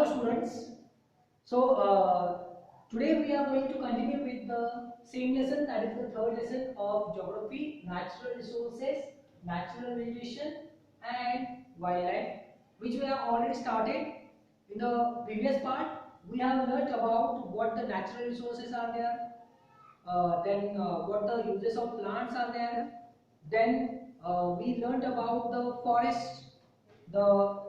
Hello students. Today we are going to continue with the same lesson, that is the third lesson of geography, natural resources, natural vegetation and wildlife, which we have already started. In the previous part we have learnt about what the natural resources are there, then what the uses of plants are there, then we learnt about the forest, the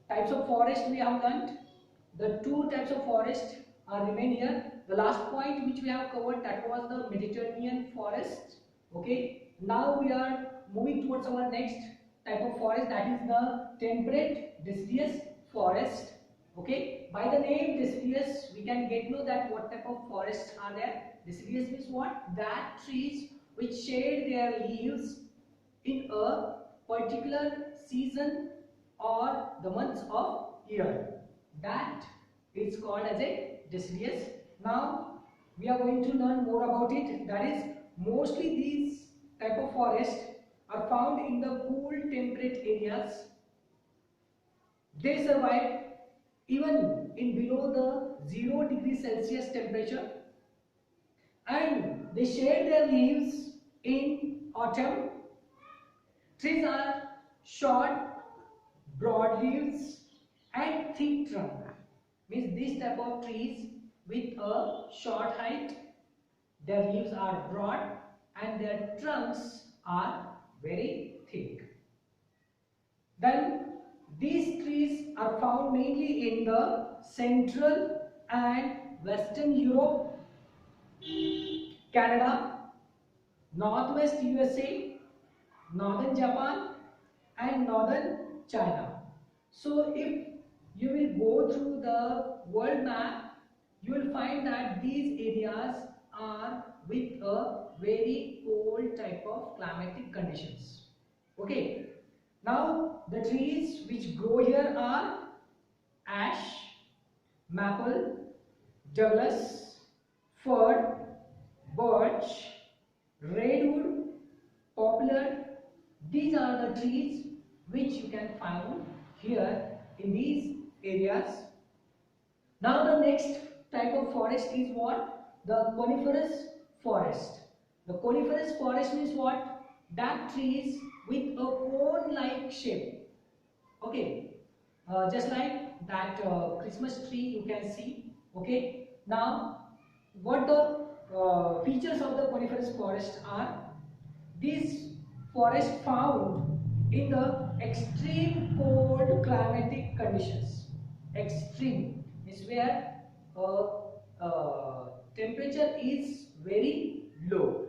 types of forest we have learnt. The two types of forest are remain here. The last point which we have covered, that was the Mediterranean forest. Okay, now we are moving towards our next type of forest, that is the temperate deciduous forest. Okay, by the name deciduous we can get know that what type of forests are there. Deciduous means what? That trees which shade their leaves in a particular season or the months of year, that is called as a deciduous. Now we are going to learn more about it. That is, mostly these type of forests are found in the cool temperate areas. They survive even in below the 0 degree Celsius temperature, and they shed their leaves in autumn. Trees are short, broad leaves and thick trunk. Means this type of trees with a short height, their leaves are broad and their trunks are very thick. Then these trees are found mainly in the Central and Western Europe, Canada, Northwest USA, Northern Japan and Northern China. So if you will go through the world map, you will find that these areas are with a very cold type of climatic conditions. Okay, now the trees which grow here are ash, maple, Douglas, fir, birch, redwood, poplar. These are the trees which you can find here in these areas. Now the next type of forest is what? The coniferous forest. The coniferous forest means what? That trees with a cone-like shape. Okay, just like that Christmas tree you can see. Okay, now what the features of the coniferous forest are? These forests found in the extreme cold climatic conditions. Extreme is where temperature is very low.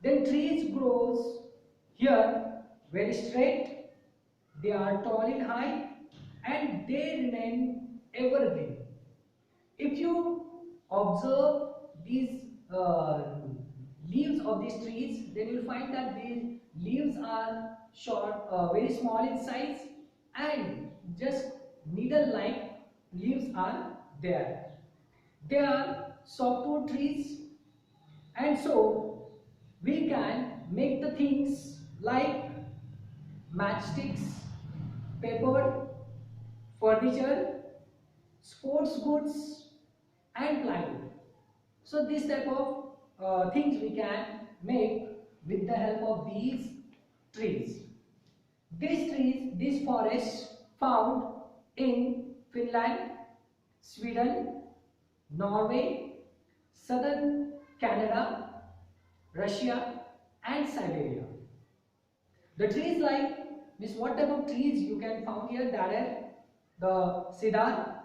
Then trees grows here very straight, they are tall in height and they remain evergreen. If you observe these leaves of these trees, then you will find that these leaves are short, very small in size, and just needle-like leaves are there. They are softwood trees, and so we can make the things like matchsticks, paper, furniture, sports goods and plywood. So this type of things we can make with the help of these trees. These trees, these forests found in Finland, Sweden, Norway, southern Canada, Russia and Siberia. The trees like means what type of trees you can find here? That are the cedar,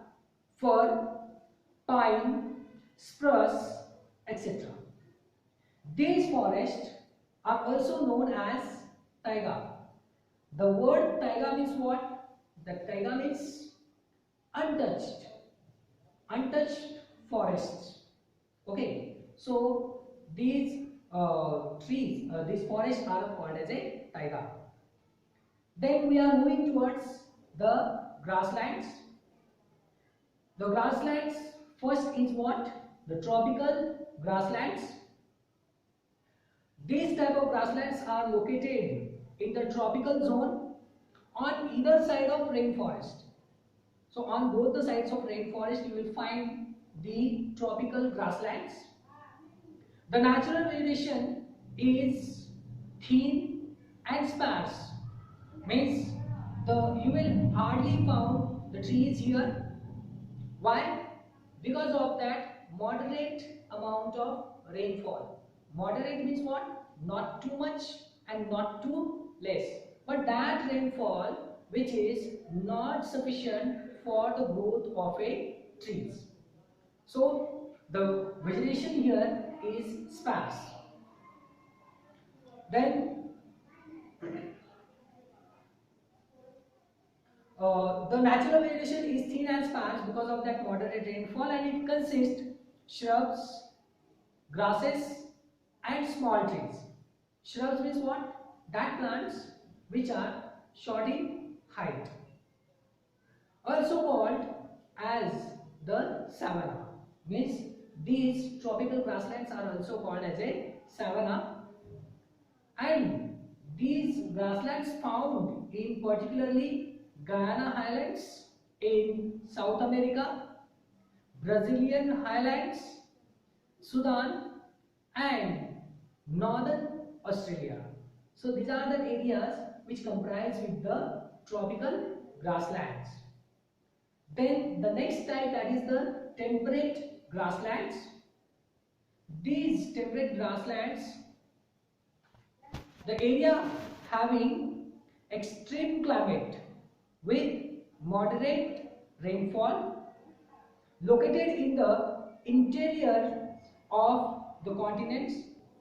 fir, pine, spruce, etc. These forests are also known as taiga. The word taiga means what? The taiga means untouched, untouched forests. Okay, so these trees, these forests are called as a taiga. Then we are moving towards the grasslands. The grasslands first is what? The tropical grasslands. These type of grasslands are located in the tropical zone on either side of rainforest. So on both the sides of rainforest you will find the tropical grasslands. The natural vegetation is thin and sparse. Means you will hardly found the trees here. Why? Because of that moderate amount of rainfall. Moderate means what? Not too much and not too less. But that rainfall which is not sufficient for the growth of a trees. So the vegetation here is sparse. Then the natural vegetation is thin and sparse because of that moderate rainfall, and it consists shrubs, grasses and small trees. Shrubs means what? That plants which are short in height, also called as the savanna. Means these tropical grasslands are also called as a savanna, and these grasslands found in particularly Guyana highlands in South America, Brazilian highlands, Sudan and northern Australia. So these are the areas which comprise with the tropical grasslands. Then the next type, that is the temperate grasslands. These temperate grasslands, the area having extreme climate with moderate rainfall, located in the interior of the continents,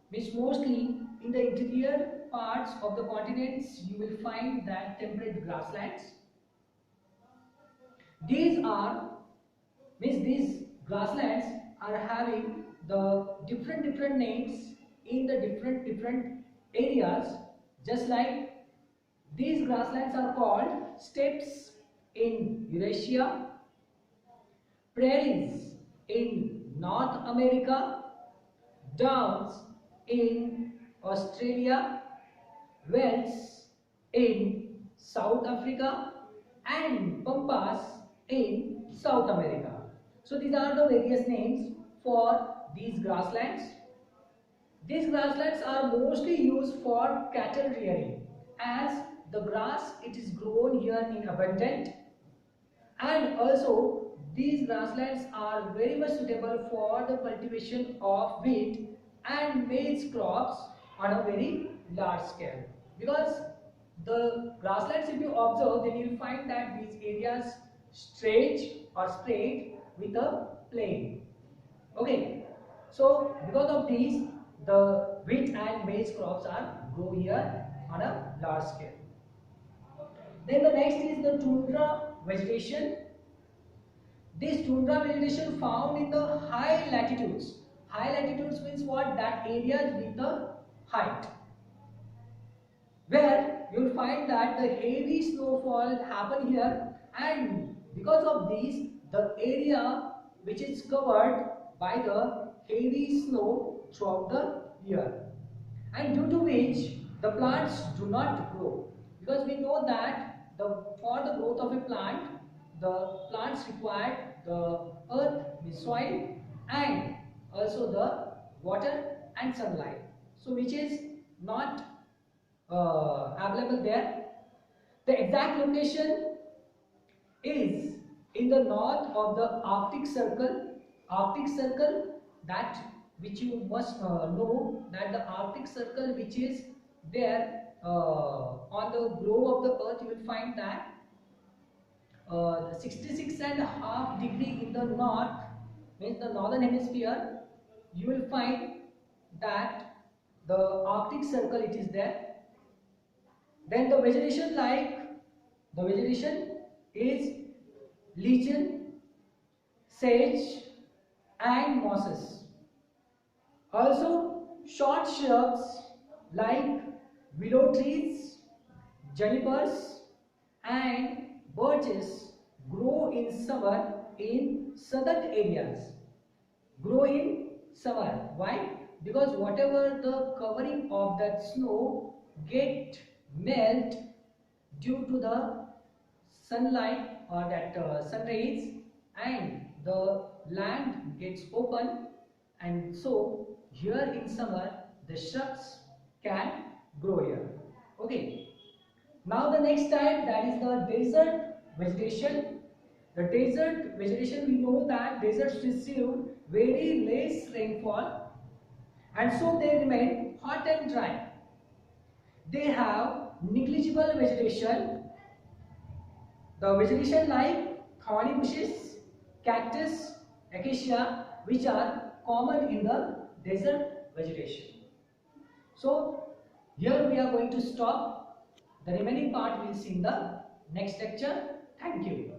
which mostly in the interior parts of the continents you will find that temperate grasslands. These grasslands are having the different names in the different areas, just like these grasslands are called steppes in Eurasia, prairies in North America, downs in Australia, velds in South Africa and pampas in South America. So these are the various names for these grasslands. These grasslands are mostly used for cattle rearing, as the grass it is grown here in abundant, and also these grasslands are very much suitable for the cultivation of wheat and maize crops on a very large scale. Because the grasslands, if you observe, then you will find that these areas stretch or spread with a plain. Okay, so because of these, the wheat and maize crops are grow here on a large scale. Then the next is the tundra vegetation. This tundra vegetation found in the high latitudes. High latitudes means what? That areas with the height, where you will find that the heavy snowfall happen here, and because of these, the area which is covered by the heavy snow throughout the year, and due to which the plants do not grow, because we know that for the growth of a plant, the plants require the earth, the soil, and also the water and sunlight, so which is not available there. The exact location is in the north of the Arctic Circle. Arctic Circle, that which you must know, that the Arctic Circle which is there on the globe of the earth, you will find that 66.5 degree in the north, means the northern hemisphere, you will find that the Arctic Circle it is there. Then the vegetation is lichen, sage and mosses. Also short shrubs like willow trees, junipers and birches grow in summer in southern areas. Grow in summer. Why? Because whatever the covering of that snow get melt due to the sunlight or that sun rays, and the land gets open, and so here in summer the shrubs can grow here. Okay. Now the next type, that is the desert vegetation. The desert vegetation, we know that deserts receive very less rainfall, and so they remain hot and dry. They have negligible vegetation. The vegetation like thorny bushes, cactus, acacia, which are common in the desert vegetation. So here we are going to stop. The remaining part we will see in the next lecture. Thank you.